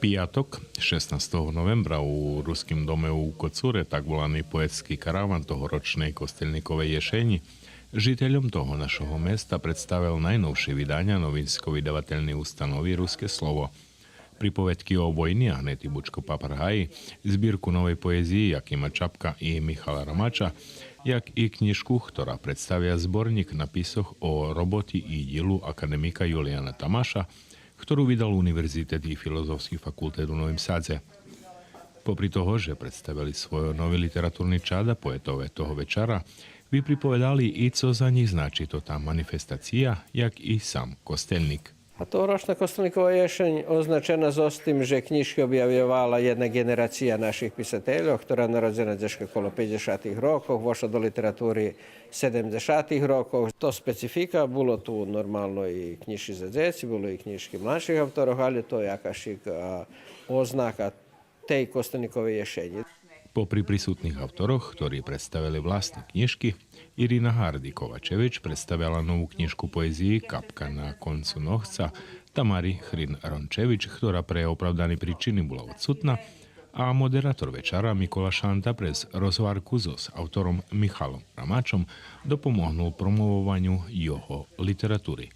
Piatok, 16. novembra u Ruskim dome u Kocure, tak volaný poetský karavan tohoročnej kostelníkovej jeseni, žiteľom toho našeho mesta predstavil najnovšie vydania novinsko-vydavateľnej ústanovy Ruské slovo. Pripovedky o vojni Agnety Bučko-Paprhaji, zbírku novej poezii Jakima Čapka i Michala Ramača, jak i knižku, ktorá predstavia zborník na písoch o roboti i dielu akademika Juliana Tamáša, ktorú vydal Univerzitet i Filozofský fakultet u Novým Sadze. Popri toho, že predstavili svoj nový literatúrny čad a poetové toho večera, vy pripovedali i co za nich znači to tá manifestacija, jak i sam kostelnik. A tohoročna kostelnikova ješenj označena s tim, že knjižke objavljovala jedna generacija naših pisatelja, ktorá narodzena deška okolo 50-ih rokov, vošla do literaturi 70-ih rokov. To specifika, bilo tu normalno i knjižki za djeci, bilo i knjižki mladših autorov, ali to je jakašik oznaka tej kostelnikove ješenje. Popri prisutných autoroch, ktorí predstavili vlastné knižky, Irina Hardy-Kovačevič predstavila novú knižku poezii Kapka na koncu nohca Tamari Hrin-Rončevič, ktorá pre opravdané príčiny bola odsutná, a moderátor večera Mikola Šanta prez rozvárku s autorom Michalom Ramačom dopomohnul promovovaniu jeho literatúry.